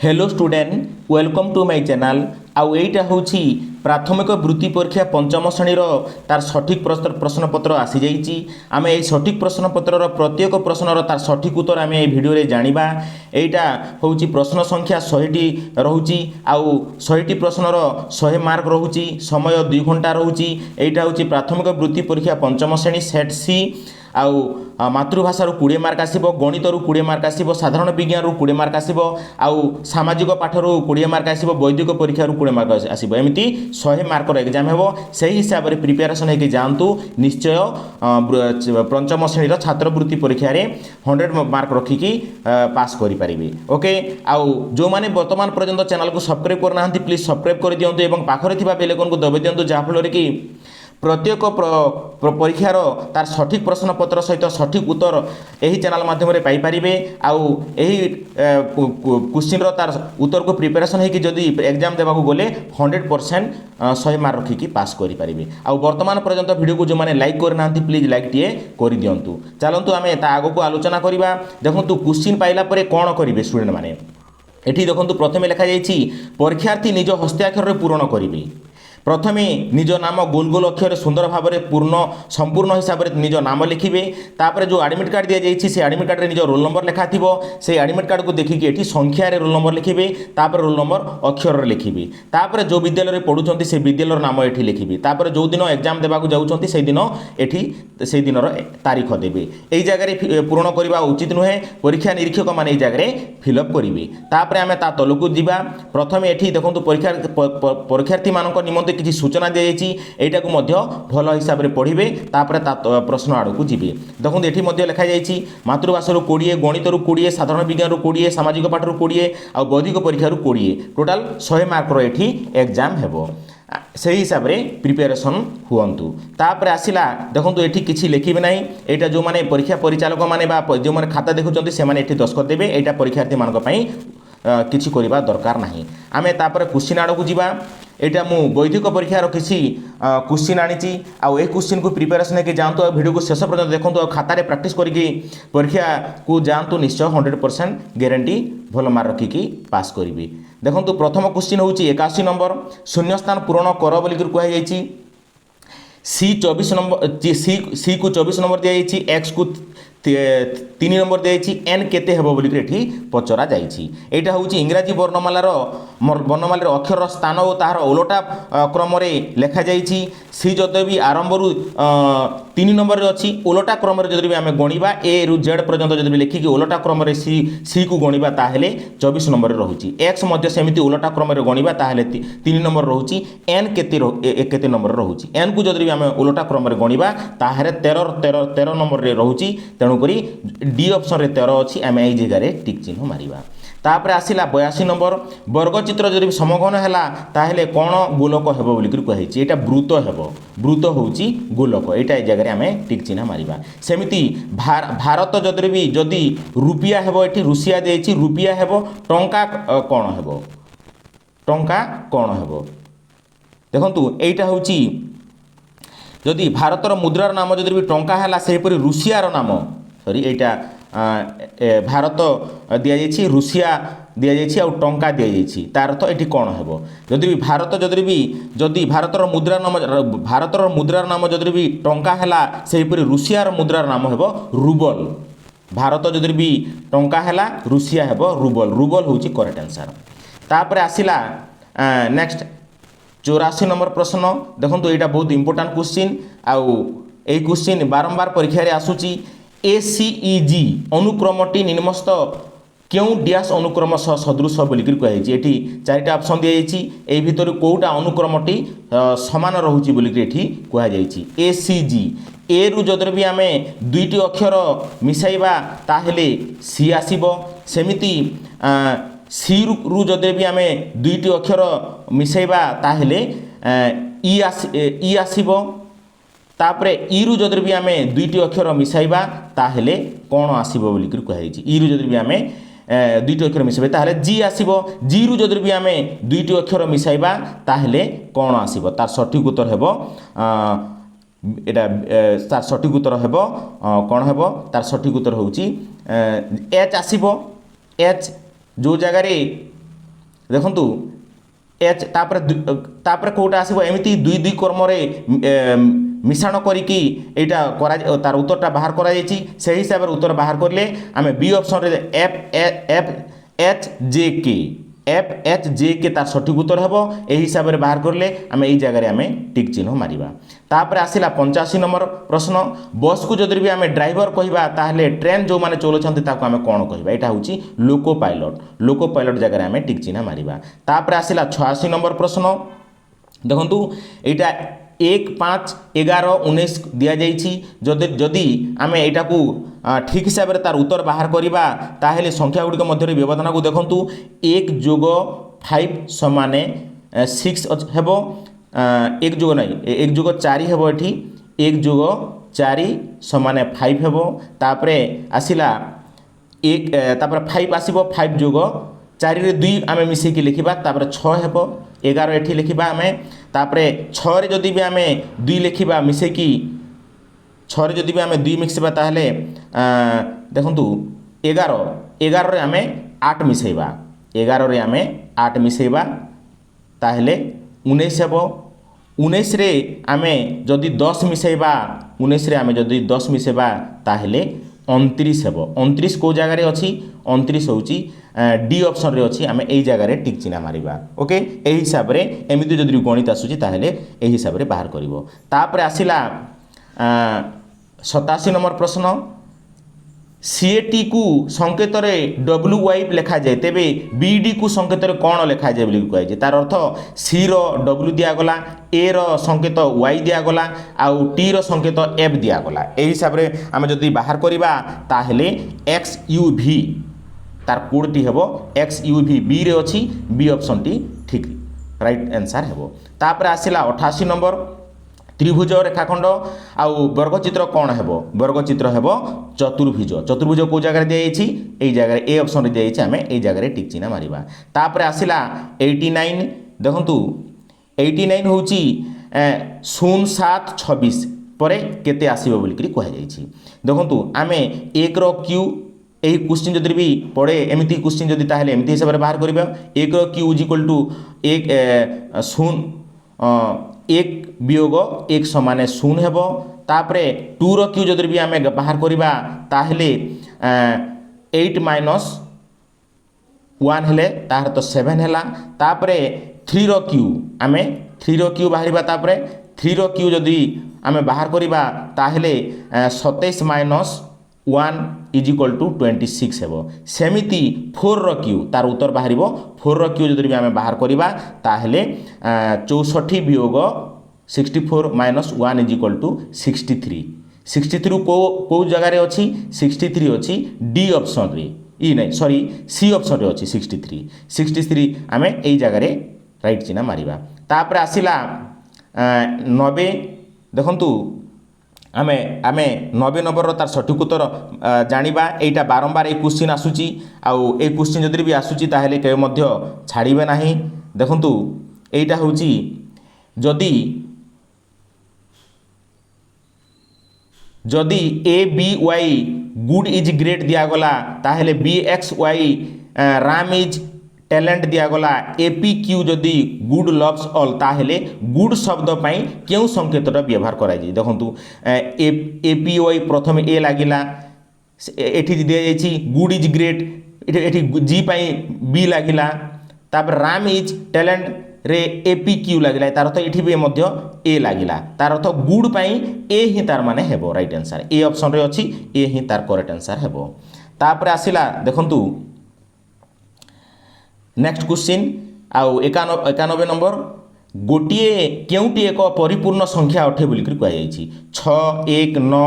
Hello student welcome to my channel आउ एटा होची प्राथमिक वृत्ति परीक्षा पंचम श्रेणी तार सठिक प्रश्नपत्र आसी जाइए आम ये सठिक प्रश्नपत्र प्रत्येक प्रश्नर तार सठिक उत्तर आम ये भिडियो रे जानिबा। एटा होची प्रश्न संख्या 100टी रोची आउ 100टी प्रश्नर 100 मार्क रोची समय 2 घंटा रोची। एटा होची प्राथमिक वृत्ति परीक्षा पंचम श्रेणी सेट सी आउ मातृभाषा 20 मार्क आसिबो, गणित 20 मार्क आसिबो, साधारण विज्ञान 20 मार्क आसिबो, आउ सामाजिक पाठ 20 मार्क आसिबो, वैदिक परीक्षा 20 मार्क आसिबो। एमिति 100 मार्कर एग्जाम हेबो। सही हिसाब रे प्रिपेरेसन हेकि जानतु निश्चय पंचम श्रेणी छात्रवृत्ति परीक्षा रे 100 मार्क रखिकी पास करि परिबे। ओके आउ जो माने वर्तमान पर्यंत चैनल को सब्सक्राइब करना प्लीज सब्सक्राइब कर दियंतु एवं पाखरे थिबा बेल आइकन को दबाइ दियंतु जहा फल रे कि प्रत्येक परीक्षार तार सठिक प्रश्नपत्र सहित सठिक उत्तर यही चैनल माध्यम पाइपारे। आउ यही क्वेश्चन तार उत्तर को प्रिपेरेसन होगी जदि एग्जाम देवा गले 100% 100 मार्क रखिकी पास करेंगे। आउ वर्तमान पर्यंत वीडियो को जो मैंने लाइक करना प्लीज लाइक टे कर दिंतु। चलतु आम आग को आलोचना करवा। देखो क्वेश्चन पाइला कौन करेंगे स्टूडेंट मैंने एठी देखो प्रथम लिखा जाइए परीक्षार्थी निज हस्ताक्षर पूरण करेंगे। प्रथमे निज नाम गोल गोल अक्षर सुंदर भाव में पूर्ण संपूर्ण हिसाब से निज नाम लिखिए। तापर जो एडमिट कार्ड दि जाइए से एडमिट कार्ड निज रोल नंबर लिखा थी से एडमिट कार्ड को देखिए ये संख्यार रोल नंबर लिखिए। तापर रोल नंबर अक्षर लिखिए। तापर जो विद्यालय पढ़ुं से विद्यालय नाम ये लिखिए। तापर जो दिन एग्जाम देवाक जाऊँच से दिन से दिन तारीख देवे। यही जगह पूरण करने उचित नुहे। परीक्षा निरीक्षक मैंने जगह फिलअप करेंगे। तापर आम ता तलू जा प्रथम ये देखो परीक्षार्थी मान निमंत्रण किसी सूचना दी जाइए एटा को भल हिसाब से पढ़े। तापर प्रश्न आड़ को जी देखो ये लिखा जाइए मातृभाषा 20, गणित 20, साधारण विज्ञान 20, सामाजिक पाठ 20 और वैदिक परीक्षा 20 टोटाल 100 मार्कर ये एग्जाम हेबो। से हिसाब से प्रिपेरेसन हुअंतु। तापर आसिला देखो ये किसी लिखे ना यहाँ जो मैंने परीक्षा परिचालक मैंने जो मैंने खाता देखुं से दस्खत देवे। यहाँ परीक्षार्थी मानी किसी करवा दरकार नहीं। आम तापर क्वेश्चन आड़ को जीवा। यहाँ मु वैदिक परीक्षार किसी क्वेश्चन आनी आउ ए क्वेश्चन को प्रिपेरेसन होकर जातु। वीडियो को शेष पर्यटन देखो और खातार प्रैक्टिस करके परीक्षा को जातु निश्चय 100% गारंटी भल मार्क रखिकी पास करेंगे। देखो प्रथम क्वेश्चन हूँ 81 नंबर शून्य स्थान पूरण कर बोल कहुई। सी 24 नंबर सी को 24 नंबर दी जाइए, एक्स को 3 नंबर दी जाइए, एन केते हेबो बोली एठी पचरा जाइए। एटा होची इंग्राजी वर्णमालार अक्षर स्थान और तार ओलटा क्रम लेखा जाइए। सी जदि भी आरंभ 3 नंबर अच्छी ओलटा क्रम जदि भी आम गणवा ए रु जेड पर्यंत जदि लिखिकी ओलटा क्रम सी को गणवा ताहेले 24 नंबर रोची। एक्स मध्य सेमिति ओलटा क्रम गणवा ताहेले 3 नंबर रोची। एन केते नंबर रोची। एन को जदि भी आम ओलटा क्रम गणवा ताहेले 13 नंबर रोची। तेणुक डी ऑप्शन रे 13 अच्छी आम यही जगह टिक चिन्ह मारिबा। तापर आसिला 82 नंबर वर्गचित्र जदि समघन है ताहले कौन गोलक हेब बोल कहुई। यहाँ वृत्त हेब, वृत्त होची गोलक। यहाँ ये जगह आम टिक चिन्ह मारिबा। सेमिति भारत जदि रुपिया हेब ये रुषिया देछि रुपिया हेब। टंका कौन हेब, टंका कौन हेब देखंतु एटा होची जदि भारतर मुद्रार नाम जदि भी टंका है सेहीपरि रुषियार नाम सॉरी यहाँ भारत दि जाइए रुषिया दि जाइए आउ टंका दि जाइए तार अर्थ ये कौन हेब। जदि भी भारत जदि भारतर मुद्रार नाम जदि भी टंका है सेहीपरि रुषियार मुद्रार नाम हेब रूबल। भारत जदि भी टंका है रुषिया हेब रूबल। रूबल होची करेक्ट आंसर। तापर आसिला नेक्स्ट 84 नंबर प्रश्न देखो यहाँ बहुत इंपोर्टाट क्वेश्चन आउ ए क्वेश्चन बारंबार परीक्षा रे आसुची। ACEG अनुक्रमटी निम्नस्थ क्यों डैश अनुक्रम सदृश बोलिक कहुई। ये 4टा ऑप्शन दी जाइए भितर कौटा अनुक्रमटी सामान रोचे बोलिक कहुई। ACG ए रु जदि भी आम 2टी अक्षर मिसाइबा ताहेले सी आसीबो। सेमिति सी रु जदि भी आम 2टी अक्षर मिसाइबा ताहेले ई आसीबो। तापरे ई रु जदि भी आम 2टी अक्षर मिसाइबा ताहेले कौन आसीबो बोली कहुई। ई रु जदि भी आम 2टी अक्षर मिसाइबा ताहेले जी आसीबो। जी रु जदि भी आम 2टी अक्षर मिसाइबा ताहेले कौन आसीबो तार सठिक उत्तर हेबो एटा तार सठिक उत्तर हेबो कौन हेबो तार सठिक उत्तर होउची एच आसीबो। एच जो जगार देखंतु एच तापर कोटा आसीबो एमिति दुई दुई कर्मरे मिश्रण करिकी एटा करा तार उत्तरटा बाहर करा जायछि से हिसाब रे उत्तर बाहर करले आमे बी ऑप्शन रे एफ एच जे के तार सठिक उत्तर हेबो एही हिसाब रे बाहर करले आमे एई जगह रे आमे टिक चिन्ह मारिबा। तापर आसिला 85 नंबर प्रश्न बस को जदि भी आमे ड्राइवर कहिबा ताहले ट्रेन जो माने चलुछन्ते ताको आमे कोन कहिबा एटा होची लोको पायलट जगह रे आमे टिक चिन्ह मारिबा। तापर आसिला 86 नंबर प्रश्न देखंतु एटा 1 5 11 19 दिया जाइछि जदि आमे एटा को ठीक हिसाब रे तार उत्तर बाहर करिबा ताहेले संख्या गुडी मध्य रे व्यवधान को देखंतु 1 जोग 5 समाने 6 हेबो 1 जोग नहीं 1 जोग 4 हेबो एठी 1 जोग 4 समाने 5 हेबो तापरे आसिला 1 तापर 5 आसीबो 5 जोग 4 रे 2 आमे मिसे की लिखिबा तापर 6 हेबो 11 एठी लिखिबा आमे तापरे 6 रे जदि भी आमे 2 लिखिबा मिसे की 6 रे जदि भी आमे 2 मिक्सबा ताहले देखंतु 11 रे आमे 8 मिसेबा 11 रे आमे 8 मिसेबा ताहले 19 हेबो 19 रे आमे जदि 10 मिसेबा 19 रे आमे जदि 10 मिसेबा ताहले 29 हेबो 29 को जगह रे अछि 29 होउची डी ऑप्शन रे अछि आमे एई जगह रे टिक चिन्ह मारिबा ओके एही हिसाब रे एमिति जदि गणित आसुची ताहले एही हिसाब रे बाहर करिवो। तापर आसिला 87 नंबर प्रश्न सीएटी को संकेत रे डब्ल्यू वाई लिखा जाए तेबे बीडी को संकेत रे कोन लिखा जाए बोली कहै जे तार अर्थ सी रो डब्ल्यू दिया गला ए रो संकेत वाई दिया गला आउ टी रो संकेत एफ दिया गला एही हिसाब रे आमे जदि बाहर करिबा ताहले एक्स यू वी तार कोड टी हेबो एक्स यू वी बी रे अछि बी ऑप्शन टी ठीक राइट आंसर हेबो। तापर आसिला 88 नंबर त्रिभुज रेखाखंड आउ वर्गचित्र कौन हेबो वर्गचित्र हेबो चतुर्भुज को जगह दिया जायछि एई जगह ए ऑप्शन रे दिया जायछि आमे एई जगह रे टिक चिन्ह मारिबा। तापर आसिला 89 देखंतु 89 होउची 0726 परे केते आसीबो बोली करी कहै जायछि देखंतु आमे 1 रो क्यू एही क्वेश्चन जदि भी पड़े एमिति क्वेश्चन जदि ताहले एमिति हिसाब रे बाहर करिबा 1 रो क्यू इज इक्वल टू 1 वियोग 1 समाने 0 हेबो तापरे 2 रो क्यू जदि भी आमे बाहर करिबा ताहले 8 माइनस 1 हेले ताहर तो 7 हेला तापरे 3 रो क्यू आमे 3 रो क्यू बाहरिबा तापरे 3 रो क्यू जदि आमे बाहर करिबा ताहले 27 माइनस 1 इज इक्वल टू 26 हेबो सेमिति 4 रो क्यू तार उत्तर बाहरिबो 4 रो क्यू जदि भी आमे बाहर करिबा ताहले 64 वियोग 64 माइनस 1 इज इक्वल टू 63 को जगह रे अछि 63 अछि डी ऑप्शन रे ई नहीं सॉरी सी ऑप्शन रे अछि 63 आमे एई जगह रे राइट चिन्ह मारिबा। तापर आसिला 90 देखंतु आमे 90 नंबर रो तार सठिक उत्तर जानिबा एटा बारंबार ए क्वेश्चन आसुची आउ ए क्वेश्चन जदि भी आसुची ताहले के मध्य छाड़िबे नाही देखंतु एटा होची जदि A B Y good is great दिया गला ताहले B X Y Ram is talent दिया गला एपी क्यू जदि गुड लव्स ऑल ताहले गुड शब्द पई केउ संकेतटा व्यवहार करा जाय देखंतु एपी वाई प्रथम ए लागिला एठी दिया जायछि गुड इज ग्रेट एठी जी पई बी लागिला तापर राम इज टैलेंट रे एपी क्यू लागिला तार अर्थ एठी भी मध्य ए लागिला तार अर्थ गुड पई ए ही तार माने हेबो राइट आंसर ए ऑप्शन रे अछि ए ही तार करेक्ट आंसर हेबो। तापर आसिला देखंतु नेक्स्ट क्वेश्चन आउ 91 नंबर गोटिए केउटी एक परिपूर्ण संख्या अठे बोली करि कहै जायछि 6 1 9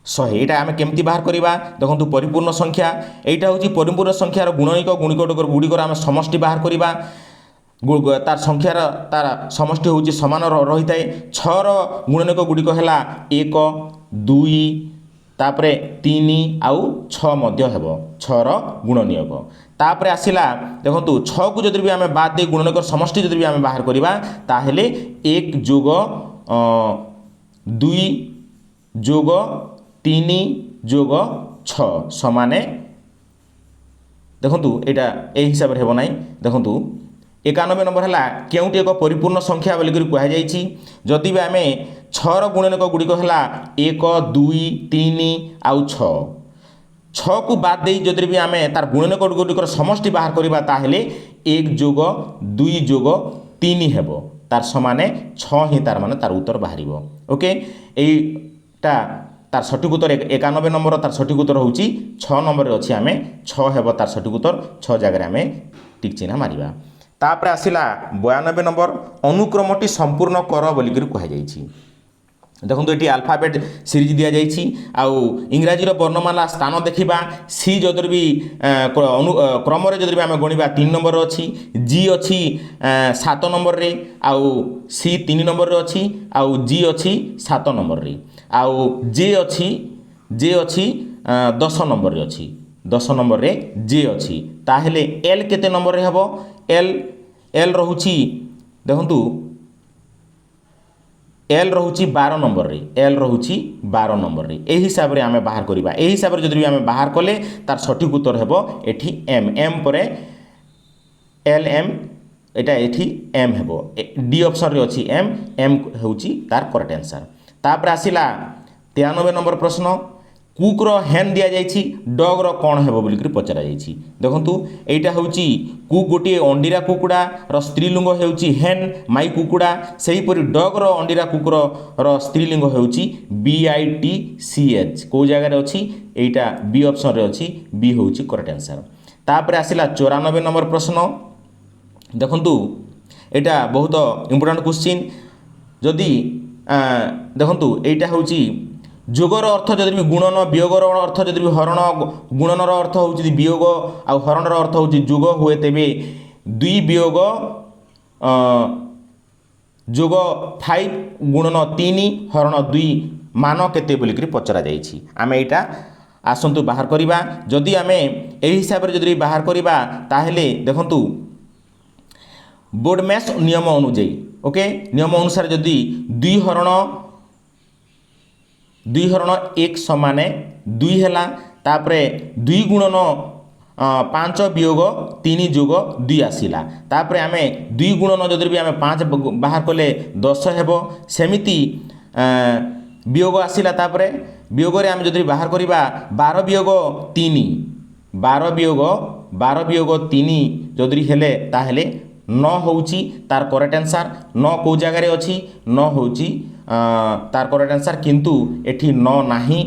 100 एटा आमे केमति बाहर करिबा देखंतु परिपूर्ण संख्या एटा होछि परिपूर्ण संख्यार गुणनिक गुणिकर आमे समष्टि बाहर करिबा तार संख्यार तार समष्टि होछि समान रही थाए 6 रो गुणनिक गुडिक हैला 1 2 तापरे 3 आउ 6 मध्य हेबो 6 रो गुणनिक तापरे आसिला देखंतु 6 को जदि भी आमे बाद दे गुणनिक समष्टि जदि भी आमे बाहर करिबा ताहेले 1 जोग 2 जोग 3 जोग 6 समाने देखंतु एटा ए हिसाब रे हेबो नाही देखंतु 91 नंबर है केउटी एक परिपूर्ण संख्या बोलिक कहुई जदि भी आम 6 गुणनक गुड़िक है 1 2 3 आउ 6 को बाद दे जदि भी आम तार गुणनक गुड़िकर समष्टि बाहर करवा ताहले 1 जोग 2 जोग 3 हेब तार समाने 6 ही तार माने तार उत्तर बाहर ओके एटा तार सठिक उत्तर 91 नंबर तार सठिक उत्तर हूँ 6 नंबर अच्छी आम 6 हेब तार सठिक उत्तर 6 जगह आम टिक चिन्ह मारिबा तापर आसिला 92 नंबर अनुक्रमटी संपूर्ण कर बोलिक कहुई देखो ये आल्फाबेट सीरीज दि जाइए आउ इंग्राजीर वर्णमाला स्थान देखा सी जदि भी क्रम जदि भी आम गणवा 3 नंबर अच्छी जी अच्छी 7 नंबर रे आउ सी 3 नंबर अच्छी आउ जी अच्छी 7 नंबर रे आउ जे अच्छी 10 नंबर रे अच्छी 10 नंबर रे जे अच्छी ताहेले एल केते नंबर रे हबो एल रहुची देखंतु एल रहुची 12 नंबर रे एल रहुची 12 नंबर रे एही हिसाब रे आमे बाहर करिबा एही हिसाब रे जदि आमे बाहर कले तार सठिक उत्तर हेबो एठी एम परे एल एम एटा एठी एम हेबो डी ऑप्शन रे अछि एम होउची तार करेक्ट आंसर तापर आसिला 93 नंबर प्रश्न कुक्र हेन दि जाइए डग्र कौन हेब बोलिक पचरा जाइए देखु यहाँ हूँ कुक गोटे अंडीरा कुकुड़ा स्त्रीलिंग होउची हेन माई कुकुड़ा सेहीपरि डग्र अंडीरा कुकुर स्त्रीलिंग होउची BITCH कौ जगार अच्छी यहाँ बी ऑप्शन रे अच्छी बी हूँ करेक्ट आंसर तापर आसिला 94 नंबर प्रश्न देखु यहाँ बहुत इंपोर्टेंट क्वेश्चन जदि देखु यहाँ हूँ जोगर अर्थ जदि भी गुणन वियोगर अर्थ जदि भी हरण गुणनर अर्थ हूँ वियोग आउ हरणर अर्थ हूँ जोग हुए तेबे 2 वियोग जोग 5 गुणन 3 हरण 2 मान केते बोलिक पचरा जाइए आम यहाँ आसतु बाहर करवा जदि आम यही हिसाब से जदि बाहर करवा ताहेले देखंतु बोर्ड मैथ्स नियम अनुଯାयी ओके नियम अनुसार जदि 2 हरण 1 समाने 2 है तापरे 2 गुणन 5 वियोग 3 जोग 2 आसला तापरे आमे 2 गुणन जदि भी आमे 5 बाहर कले 10 हेब सेमिति वियोग आसला तापरे वियोग रे आमे जदि बाहर करवा 12 वियोग 3 12 वियोग 3 जदि हेले ताहेले 9 होउची तार करेक्ट आंसर 9 को जगार अच्छी 9 होउची तार करेक्ट आंसर किंतु एठी 9 नाही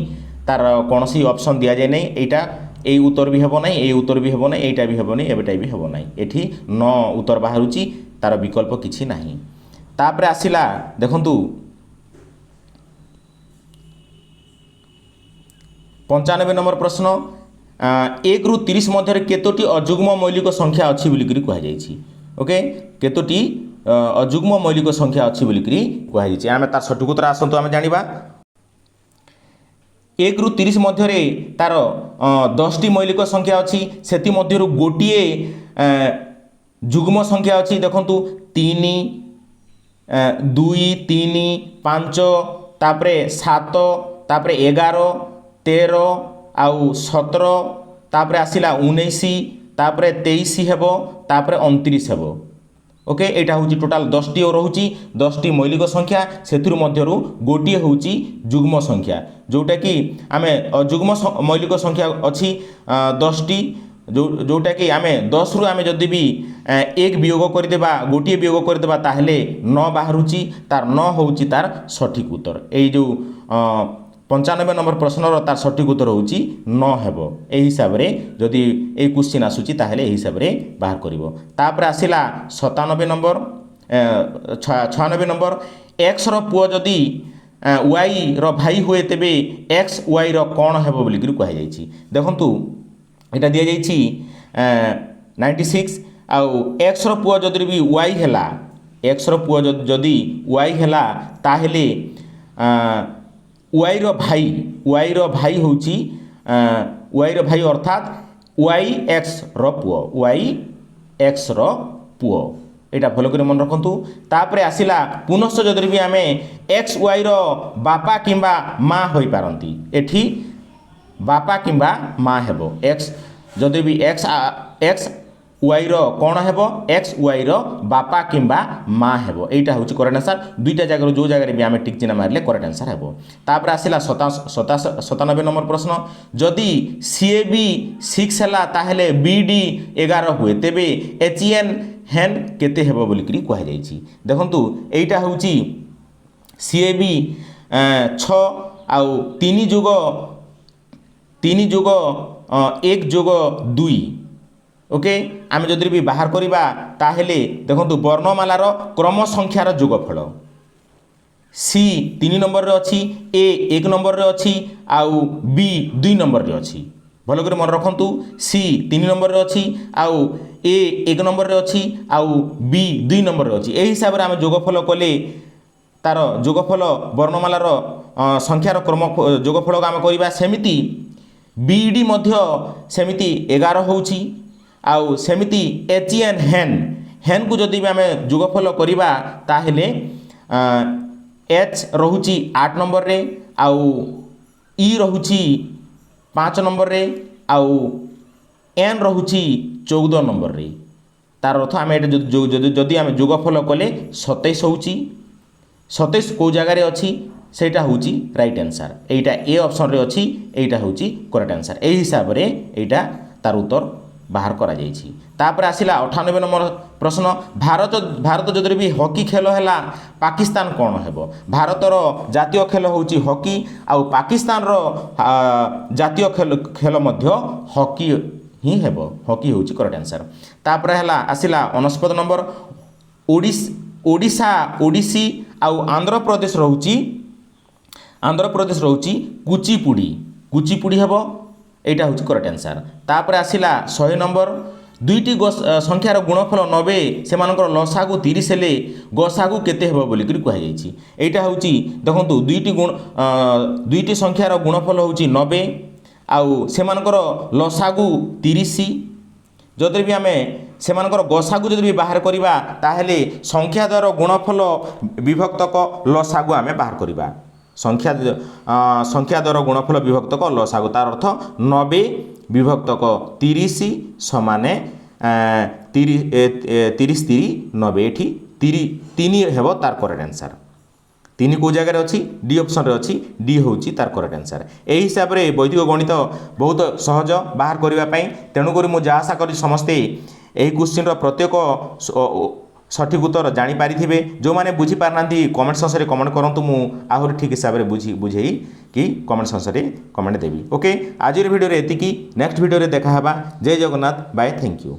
तार कौन सी ऑप्शन दि जाए नहीं एटा ए उत्तर भी हेबो नहीं ए उत्तर भी हेबो नहीं एटा भी हेबो नहीं एबेटा भी हेबो नहीं एठी 9 उत्तर बाहरुची तार विकल्प किछि नाही तापर आसिला देखंतु 95 नंबर प्रश्न 1 रु 30 मध्य केतोटी अजुग्म मौलिक संख्या अच्छी बोलिक कहुई ओके केतोटी अजुग्म मौलिक संख्या अच्छी बोलिक कहुई आम तार सठिक उत्तर आसतु आम जानिबा 1 रु 30 मध्य तार 10टी मौलिक संख्या अच्छी सेति मध्यरु गोटिए जुग्म संख्या अच्छी देखंतु 3 2 3 5 तापरे 7 तापरे 11 13 आउ 17 तापरे आसिला 19 तापरे 23 हेबो तापरे 29 हेबो ओके एटा हूँ टोटाल 10टी रोची 10टी मौलिक संख्या से गोटे हूँ जुग्म संख्या जोटा कि आम अजुग्म मौलिक संख्या अच्छी 10टी जोटा कि आम 10 रु आम जदि भी 1 वियोग करदेबा गोटे वियोग करदेबा ताहले 9 बाहरुची तार 9 हूँ तार सठिक उत्तर यही जो 95 नंबर प्रश्नर तार सठिक उत्तर हूँ 9 हेब यही हिसाब से जदि ये क्वेश्चन आसूची ताहले यही हिसाब से बाहर करिवो तापर आसिला 97 नंबर 96 नंबर एक्स रो पुओ जदि वाई रो भाई हुए तेबे एक्स वाई रो कौन हेब बोलिक कहि जाइछि देखंतु एटा दिया जाइछि 96 आउ एक्स रो पुओ जदि भी वाई हैला एक्स रो पुओ जदि वाई हैला ताहले वाई रो भाई होउची वाई रो भाई अर्थात वाई एक्स रो पुओ वाई एक्स रो पुओ एटा भल कर मन रखंतु तापरे आसिला पुनश्च जदि भी आमे एक्स वाई रो बापा किंबा माँ होई पारंती एठी बापा किंबा माँ हेबो एक्स जदि भी एक्स ওয়াই র কোণ হেব এক্স ওয়াই র বাপা কিংবা মা হেব এইটা হচ্ছে করেক্ট আনসার দুইটা জায়গার যে জায়গায় বি আমি টিক চিহ্ন মারিলে করেক্ট আনসার হেব তারপরে আসিলা 97 নম্বর প্রশ্ন যদি সিএবি 6 হেলা তাহলে বিডি 11 হুয়ে তেবে এচিএন হেন কেতে হেব বলি কুয়া যাইছি দেখন্তু এইটা হচ্ছে সিএবি 6 আউ 3 যোগ 1 যোগ 2 ওকে আমি যদি বি বাহার করিবা তাহলে দেখন্তু বর্ণমালার ক্রম সংখ্যার যোগফল সি 3 নম্বরে অছি এ 1 নম্বরে অছি আউ বি 2 নম্বরে অছি ভালো করে মনে রাখন্তু সি 3 নম্বরে অছি আউ এ 1 নম্বরে অছি আউ বি 2 নম্বরে অছি এই হিসাবে আমি যোগফল কলে তার যোগফল বর্ণমালার সংখ্যার ক্রম যোগফল আমি করিবা সেমিতি বিডি মধ্য সেমিতি 11 হଉଛି আউ সেমিতি এচিএন হেন কু যদি আমি যোগফল করিবা তাহলে एच रहुची 8 नंबर रे आउ ई रहुची 5 नंबर रे आउ एन रहुची 14 नंबर रे तार अर्थ आम जदि आम जोगफल कले 27 होची 27 को जगार अच्छी सेटा होची right answer Etah A option रे अच्छी एटा होची करेक्ट आंसर ए हिसाब रे एटा तार उत्तर बाहर करा जाइछि तापर आसिला 98 नंबर प्रश्न भारत जदि भी हॉकी खेल है पाकिस्तान कौन हेबो भारतर जातीय खेल होची हॉकी आउ पाकिस्तान रो जातीय खेल मध्य हॉकी ही हेबो हॉकी होची करेक्ट आंसर तापर हला आसिला 29 नंबर ओडिशा ओडिसी आउ आंध्र प्रदेश रहउची कुचिपुड़ी हेबो এইটা হচ্ছে করেক্ট आंसर তারপরে আসিলা 100 নম্বর দুইটি সংখ্যার গুণফল 90 সেমানকৰ লসাগু 30 হেলে গসাগু কেতে হেব বলি কৰি কুয়া যাইছি এইটা হচ্ছে দেখন্তু দুইটি সংখ্যার গুণফল হচ্ছে 90 আউ সেমানকৰ লসাগু 30 যদি বি আমি সেমানকৰ গসাগু যদি বি বাহার করিবা তাহলে সংখ্যা দ্বার গুণফল বিভক্তক লসাগু আমি বাহার করিবা संख्या द्वारा गुणफल विभक्तक लसागु तार अर्थ 90 विभक्तक 30 समाने 30 90 एठी 3 हेब तार करेक्ट आंसर 3 को जगह अच्छी डी ऑप्शन रे अच्छी डी होची तार करेक्ट आंसर एही हिसाब रे वैदिक गणित बहुत सहज बाहर करिबा पई तेणुकरी मु जा आशा करी समस्ते एही क्वेश्चन रो प्रत्येक सठिक उत्तर जानीपारि जो मैंने बुझीपार ना कमेंट सेक्शन में कमेंट करूँ मु आहरी ठीक हिसाब से बुझे कि कमेंट सेक्शन में कमेंट देवी ओके आज वीडियो एतिकी नेक्स्ट वीडियो देखा जय जगन्नाथ बाय थैंक यू।